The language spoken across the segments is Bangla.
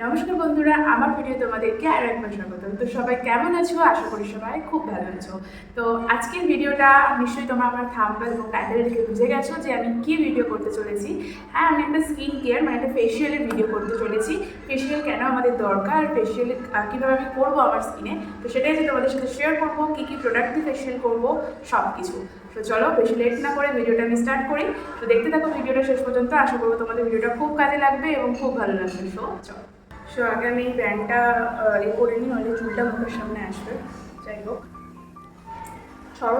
নমস্কার বন্ধুরা, আমার ভিডিও তোমাদেরকে আরও একবার স্বাগত। তো সবাই কেমন আছো? আশা করি সবাই খুব ভালো আছো। তো আজকের ভিডিওটা নিশ্চয়ই তোমরা আমার থাম্বনেল এবং টাইটেল দেখে বুঝে গেছো যে আমি কি ভিডিও করতে চলেছি। হ্যাঁ, আমি একটা স্কিন কেয়ার মানে একটা ফেশিয়ালের ভিডিও করতে চলেছি। ফেশিয়াল কেন আমাদের দরকার, ফেশিয়াল কীভাবে আমি করবো আমার স্কিনে, তো সেটাই যে তোমাদের সাথে শেয়ার করবো, কী কী প্রোডাক্ট দিয়ে ফেশিয়াল করবো সব কিছু। তো চলো বেশি লেট না করে ভিডিওটা আমি স্টার্ট করি। তো দেখতে থাকো ভিডিওটা শেষ পর্যন্ত। আশা করবো তোমাদের ভিডিওটা খুব কাজে লাগবে এবং খুব ভালো লাগবে। চলো আগে আমি ব্যান্ডটা করে নিই, নইলে চুলটা মুখের সামনে আসবে। যাই হোক,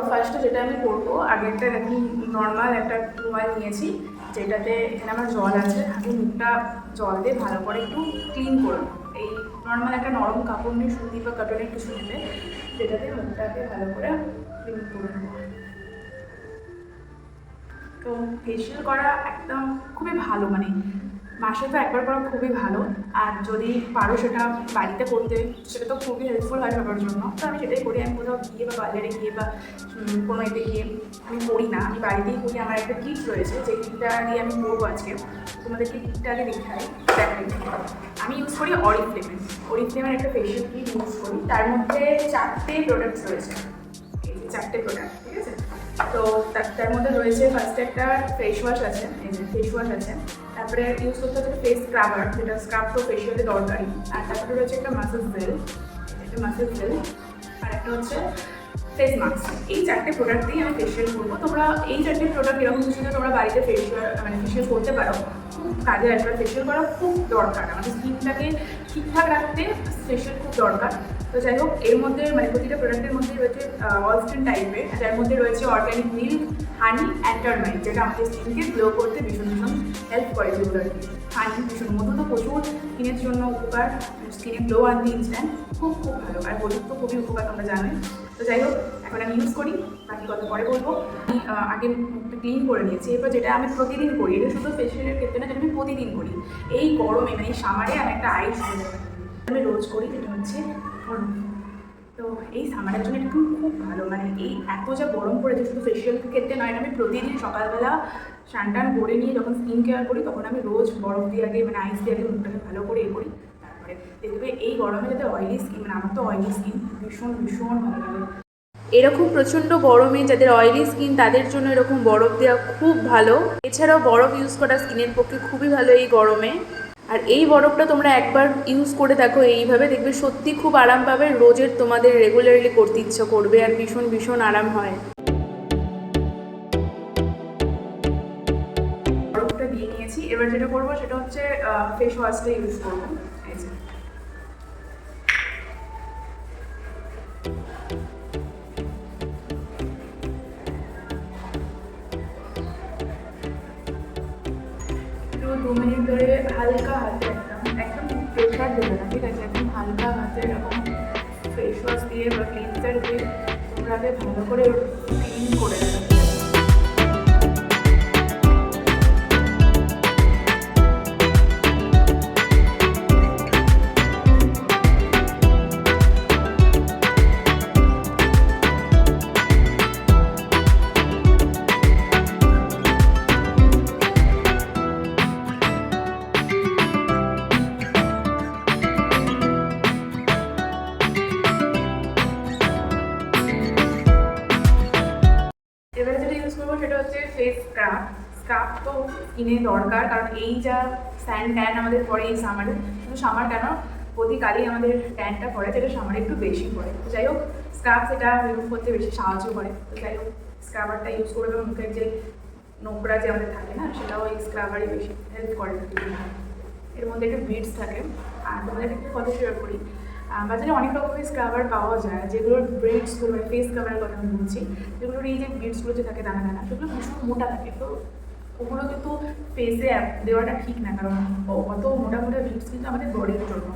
ফার্স্টে যেটা আমি করবো, আগে একটা দেখুন নর্মাল একটা রুমাল নিয়েছি, যেটাতে এখানে আমার জল আছে। আগে মুখটা জল দিয়ে ভালো করে একটু ক্লিন করে নেবো। এই নর্মাল একটা নরম কাপড় নিয়ে, সুতি বা কটনের কিছু নেবে, যেটাতে মুখটাকে ভালো করে ক্লিন করে নেবো। তো ফেশিয়াল করা একদম খুবই ভালো, মানে মাসে তো একবার করা খুবই ভালো। আর যদি পারো সেটা বাড়িতে করতে, সেটা তো খুবই হেল্পফুল হয় সবার জন্য। তো আমি সেটাই করি। আমি কোথাও গিয়ে বা বাজারে গিয়ে বা কোনো এতে গিয়ে আমি করি না, আমি বাড়িতেই করি। আমার একটা কিট রয়েছে, যে কিটটা দিয়ে আমি করবো আজকে। তোমাদেরকে কিটটা আগে দেখাই। আমি ইউজ করি অরিফ্লেমের একটা ফেশিয়াল কিট ইউজ করি। তার মধ্যে 4টে প্রোডাক্টস রয়েছে, এই যে 4টে প্রোডাক্ট, ঠিক আছে। তো তার মধ্যে রয়েছে ফার্স্টে একটা ফেস ওয়াশ আছে, এই যে ফেস ওয়াশ আছে। তারপরে ইউজ করতে হচ্ছে ফেস স্ক্রাবার, যেটা স্ক্রাব তো ফেশিয়ালে দরকারি। আর তারপরে রয়েছে একটা মাসাজ জেল, আর একটা হচ্ছে ফেস মাস্ক। এই 4টে প্রোডাক্ট দিয়ে আমি ফেশিয়াল করবো। তোমরা এই 4টে প্রোডাক্ট এরকম কিছু তোমরা বাড়িতে ফেশিয়াল করতে পারো, খুব কাজে আসবে। ফেশিয়াল করা খুব দরকার, আমাদের স্কিনটাকে ঠিকঠাক রাখতে ফেশিয়াল খুব দরকার। তো যাই হোক, এর মধ্যে মানে প্রতিটা প্রোডাক্টের মধ্যে রয়েছে অল স্কিন টাইপের, যার মধ্যে রয়েছে organic milk, honey and turmeric, যেটা আমাদের স্কিনকে গ্লো করতে ভীষণ হেল্প করে। যেগুলো আর কি হানি ভীষণ, মধু তো প্রচুর স্কিনের জন্য উপকার, স্কিনে গ্লো আনতে ইনস্ট্যান্ট খুব ভালো। আর হলুদ তো খুবই উপকার, তোমরা জানোই। তো যাই হোক, এখন আমি ইউজ করি, বাকি কথা পরে বলবো। আমি আগে মুখটা ক্লিন করে নিয়েছি। এরপর যেটা আমি প্রতিদিন করি, এটা শুধু ফেশিয়ালের ক্ষেত্রে না, যেটা আমি প্রতিদিন করি এই গরমে, মানে এই সামারে আমি একটা আইস আমি রোজ করি, যেটা হচ্ছে গরম। তো এই সামারের জন্য এটা খুব ভালো, মানে এই এত যা গরম পড়েছে, শুধু ফেশিয়াল ক্ষেত্রে নয়, আমি প্রতিদিন সকালবেলা স্নান করে নিয়ে যখন স্কিন কেয়ার করি, তখন আমি রোজ বরফ দিয়ে আগে, মানে আইস দিয়ে আগে মুখটাকে ভালো করে করি। তারপরে দেখবে এই গরমে যাতে অয়েলি স্কিন, মানে আমার তো অয়েলি স্কিন, ভীষণ ভালো লাগে। এরকম প্রচণ্ড গরমে যাদের অয়েলি স্কিন, তাদের জন্য এরকম বরফ দেওয়া খুব ভালো। এছাড়াও বরফ ইউজ করা স্কিনের পক্ষে খুবই ভালো এই গরমে। আর এই বরফটা তোমরা একবার ইউজ করে দেখো এইভাবে, দেখবে সত্যি খুব আরাম পাবে। রোজের তোমাদের রেগুলারলি করতে ইচ্ছা করবে, আর ভীষণ আরাম হয়। বরফটা দিয়ে নিয়েছি, এবার যেটা করবো সেটা হচ্ছে ফেস ওয়াশটা ইউজ করবো। এই যে তো 2 মিনিট ধরে হালকা হাতে, একদম প্রেশার দেবে না, ঠিক আছে। একদম হালকা হাতে এরকম ফেস ওয়াশ দিয়ে বা ক্লিনজার দিয়ে তোমরা ভালো করে ক্লিন করে দেবে। এবারে যেটা ইউজ করবো সেটা হচ্ছে ফেস স্ক্রাব তো স্কিনে দরকার, কারণ এই যা ট্যান আমাদের পড়ে এই সামারে, শুধু সামার কেন প্রতিকালই আমাদের ট্যানটা পড়ে, যেটা সামারে একটু বেশি পড়ে। তো যাই হোক, স্ক্রাব সেটা রিমুভ করতে বেশি সাহায্য করে। তো যাই হোক, স্ক্রাবারটা ইউজ করে দেবো। মুখের যে নোংরা যে আমাদের থাকে না, সেটাও এই স্ক্রাবারই বেশি হেল্প করে। এর মধ্যে একটু বিটস থাকে। আর তোমাদের একটু কথা শেয়ার করি, বাজারে অনেক রকমের স্ক্রাবার পাওয়া যায়, যেগুলোর ব্রিডসগুলো, মানে ফেস স্ক্রাবারের কথা আমি বলছি, যেগুলোর এই যে ব্রিডসগুলো যে থাকে দানা, সেগুলো ভীষণ মোটা থাকে। তো ওগুলো কিন্তু ফেসে দেওয়াটা ঠিক না, কারণ অত মোটা ব্রিডস কিন্তু আমাদের বডির জন্য।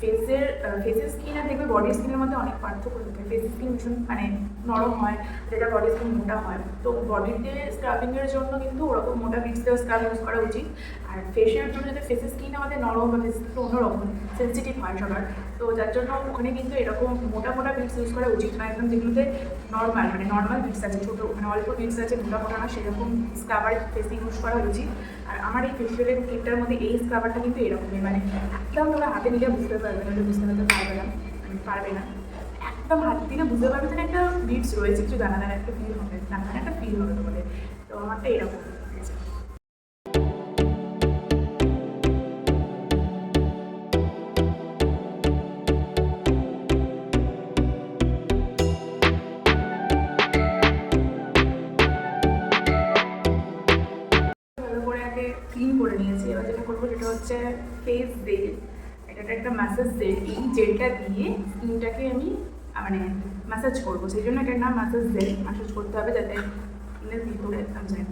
ফেসের স্কিন আর দেখবে বডির স্কিনের মধ্যে অনেক পার্থক্য থাকে। ফেসের স্কিন ভীষণ মানে নরম হয়, যেটা বডির স্কিন মোটা হয়। তো বডিতে স্ক্রাবিংয়ের জন্য কিন্তু ওরকম মোটা বিটস দেওয়া স্ক্রাব ইউজ করা উচিত। আর ফেসের জন্য যাতে ফেসের স্কিন আমাদের নরম বা ফেসের স্কিন অন্যরকম সেন্সিটিভ হয় সবার, তো যার জন্য ওখানে কিন্তু এরকম মোটা বিটস ইউজ করা উচিত না। একদম যেগুলোতে নর্মাল বিটস আছে, ছোটো মানে অল্প বিটস আছে, মোটা না, সেরকম স্ক্রাবার ফেসে ইউজ করা উচিত। আর আমার এই ফেসিয়ালের কিটটার মধ্যে এই স্ক্রাবারটা কিন্তু এরকমই, মানে একদম তোমরা হাতে নিলে বুঝতে পারবে না, বুঝতে পারবে না একদম হাতে দিলে বুঝতে পারবে যে একটা বিটস রয়েছে, কিছু দানা দানা একটা ফিল হবে, দানা একটা ফিল হবে তোমাদের। তো আমারটা এরকম হয়েছে। ক্লিন করে নিয়েছি, এবার যেটা করবো সেটা হচ্ছে ফেস জেল। এটা একটা ম্যাসাজ জেল, এই জেলটা দিয়ে স্কিনটাকে আমি মানে ম্যাসাজ করবো, সেই জন্য এটার নাম ম্যাসাজ জেল। ম্যাসাজ করতে হবে যাতে স্কিনের ভিতরে একদম যায়।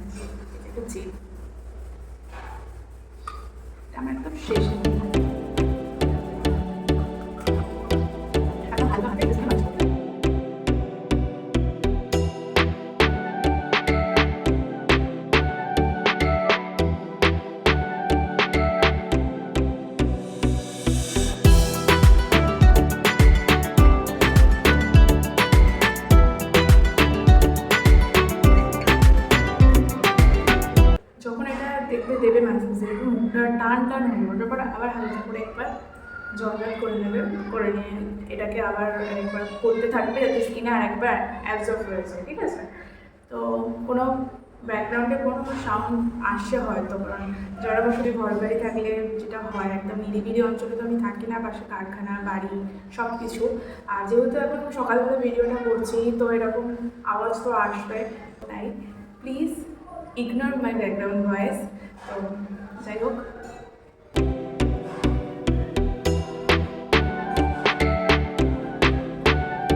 এটা জেল, আমার একদম শেষ। দেবে ম্যাসাজ, এরকম মুখটা টান টান হবে, ওটার পর আবার হালকা করে একবার জল করে নেবে, করে নিয়ে এটাকে আবার একবার করতে থাকবে যাতে স্কিনে আর একবার অ্যাবজর্ব হয়ে যায়, ঠিক আছে? তো কোনো ব্যাকগ্রাউন্ডে কোনো সাউন্ড আসছে হয়তো, কারণ যারা বসে ঘর বাড়ি থাকলে যেটা হয়, একদম নিরিবিলি অঞ্চলে তো আমি থাকি না, পাশে কারখানা বাড়ি সব কিছু। আর যেহেতু এখন সকালবেলা ভিডিওটা করছি তো এরকম আওয়াজ তো আসবে, তাই please ignore my background voice. তো যাই হোক,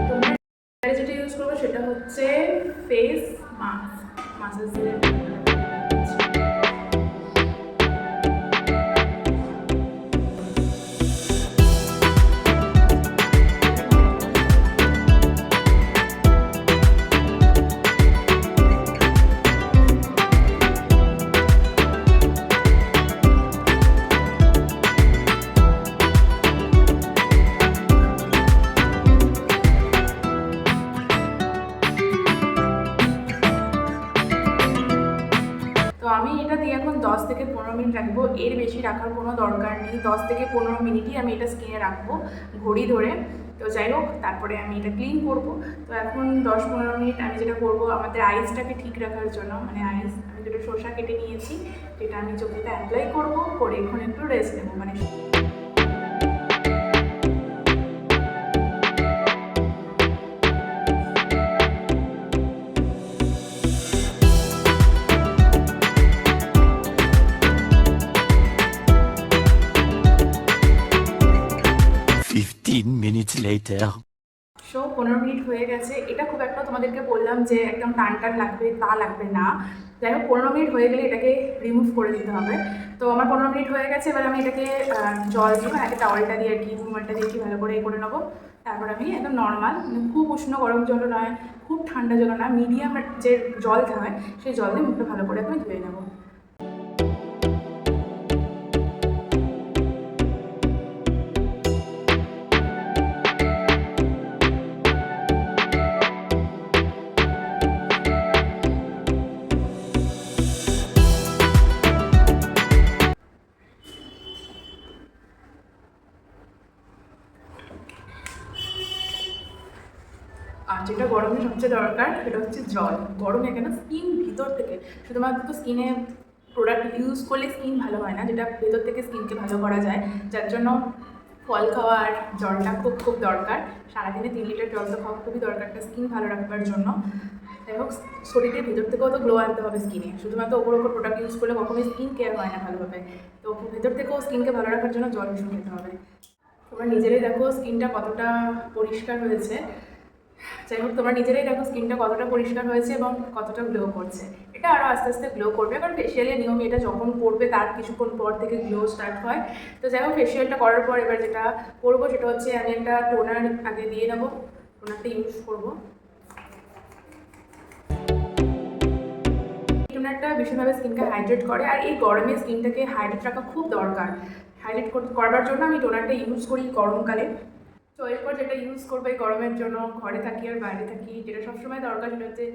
তোমরা যেটা ইউজ করবো সেটা হচ্ছে ফেস মাস্ক, মাসাজের। তো আমি এটা দিয়ে এখন 10 থেকে 15 মিনিট রাখবো, এর বেশি রাখার কোনো দরকার নেই। 10 থেকে 15 মিনিটই আমি এটা স্কিনে রাখবো ঘড়ি ধরে। তো যাই হোক, তারপরে আমি এটা ক্লিন করব। তো এখন 10-15 মিনিট আমি যেটা করব, আমাদের আইসটাকে ঠিক রাখার জন্য, মানে আইস আমি যেটা শসা কেটে নিয়েছি, যেটা আমি চোখেতে অ্যাপ্লাই করবো, করে এখন একটু রেস্ট নেবো, মানে 15 minutes later. 15 মিনিট হয়ে গেছে। এটা খুব একটা তোমাদেরকে বললাম যে একদম টান টান লাগবে, তা লাগবে না। যাই হোক, 15 মিনিট হয়ে গেলে এটাকে রিমুভ করে দিতে হবে। তো আমার 15 মিনিট হয়ে গেছে, এবার আমি এটাকে জল দিয়ে একটা টাওয়ালটা দিয়ে আর কি, রুমালটা দিয়ে কি ভালো করে করে নেবো। তারপর আমি একদম নর্মাল, খুব উষ্ণ গরম জলও নয়, খুব ঠান্ডা জলও না, মিডিয়াম যে জল হয় সেই জল দিয়ে মুখটা ভালো করে আমি ধুয়ে নেবো। আর যেটা গরমে সবচেয়ে দরকার সেটা হচ্ছে জল। গরমে কেন স্কিন ভিতর থেকে, শুধুমাত্র তো স্কিনে প্রোডাক্ট ইউজ করলে স্কিন ভালো হয় না, যেটা ভেতর থেকে স্কিনকে ভালো করা যায়, যার জন্য ফল খাওয়া আর জলটা খুব খুব দরকার। সারাদিনে 3 লিটার জল তো খাওয়া খুবই দরকার একটা স্কিন ভালো রাখবার জন্য। যাই হোক, শরীরের ভিতর থেকেও তো গ্লো আনতে হবে স্কিনে, শুধুমাত্র ওপর প্রোডাক্ট ইউজ করলে কখনোই স্কিন কেয়ার হয় না ভালোভাবে। তো ভেতর থেকেও স্কিনকে ভালো রাখার জন্য জল ভীষণ খেতে হবে। তোমরা নিজেরাই দেখো স্কিনটা কতটা পরিষ্কার হয়েছে। যাই হোক, তোমরা নিজেরাই দেখো স্কিনটা কতটা পরিষ্কার হয়েছে এবং কতটা গ্লো করছে। এটা আরও আস্তে আস্তে গ্লো করবে, কারণ ফেশিয়ালের নিয়ম এটা যখন করবে তার কিছুক্ষণ পর থেকে গ্লো স্টার্ট হয়। তো যাই হোক, ফেশিয়ালটা করার পর এবার যেটা করবো সেটা হচ্ছে আমি একটা টোনার আগে দিয়ে নেবো, টোনারটা ইউজ করবো। টোনারটা ভীষণভাবে স্কিনকে হাইড্রেট করে, আর এই গরমে স্কিনটাকে হাইড্রেট রাখা খুব দরকার। হাইড্রেট করবার জন্য আমি টোনারটা ইউজ করি গরমকালে। তো এরপর যেটা ইউজ করবো এই গরমের জন্য, ঘরে থাকি আর বাইরে থাকি, যেটা সবসময় দরকার সেটা হচ্ছে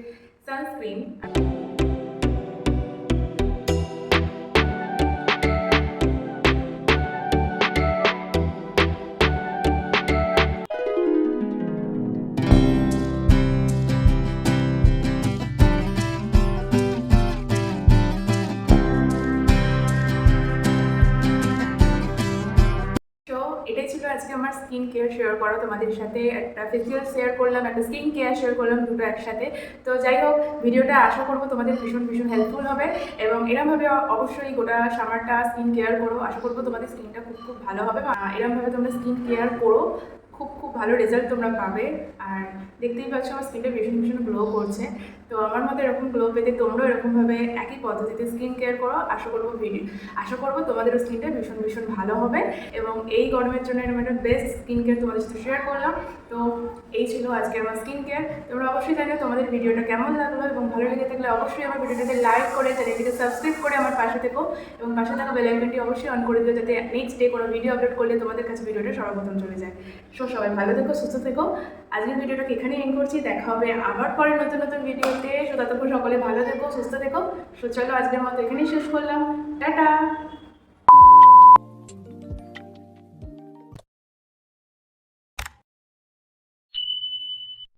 সানস্ক্রিন। এটাই ছিল আজকে আমার স্কিন কেয়ার শেয়ার করা তোমাদের সাথে। একটা ফেসিয়াল শেয়ার করলাম, একটা স্কিন কেয়ার শেয়ার করলাম, দুটো একসাথে। তো যাই হোক, ভিডিওটা আশা করবো তোমাদের ভীষণ ভীষণ হেল্পফুল হবে এবং এরমভাবে অবশ্যই গোটা সামারটা স্কিন কেয়ার করো। আশা করবো তোমাদের স্কিনটা খুব খুব ভালো হবে। এরমভাবে তোমরা স্কিন কেয়ার করো, খুব খুব ভালো রেজাল্ট তোমরা পাবে। আর দেখতেই পাচ্ছ আমার স্কিনটা ভীষণ ভীষণ গ্লো করছে। তো আমার মতো এরকম গ্লো পেতে তোমরাও এরকমভাবে একই পদ্ধতিতে স্কিন কেয়ার করো। আশা করবো তোমাদেরও স্কিনটা ভীষণ ভীষণ ভালো হবে এবং এই গরমের জন্য এরকম একটা বেস্ট স্কিন কেয়ার তোমাদের সাথে শেয়ার করলাম। তো এই ছিল আজকে আমার স্কিন কেয়ার। তোমরা অবশ্যই জানিও তোমাদের ভিডিওটা কেমন লাগলো এবং ভালো লেগে থাকলে অবশ্যই আমার ভিডিওটাকে লাইক করে, চ্যানেলটিকে সাবস্ক্রাইব করে আমার পাশে থেকো এবং পাশে থাকা বেল আইকনটি অবশ্যই অন করে দিও, যাতে নেক্সট ডে কোনো ভিডিও আপলোড করলে তোমাদের কাছে ভিডিওটা সর্বপ্রথম চলে যায়। সবাই ভালো থেকো, সুস্থ থেকো। আজকের ভিডিওটাকে এখানেই এন্ড করছি। দেখা হবে আবার পরে নতুন নতুন ভিডিওতে। ততক্ষণ সকলে ভালো থেকো, সুস্থ থেকো। চলো আজকের মতো এখানেই শেষ করলাম। টাটা।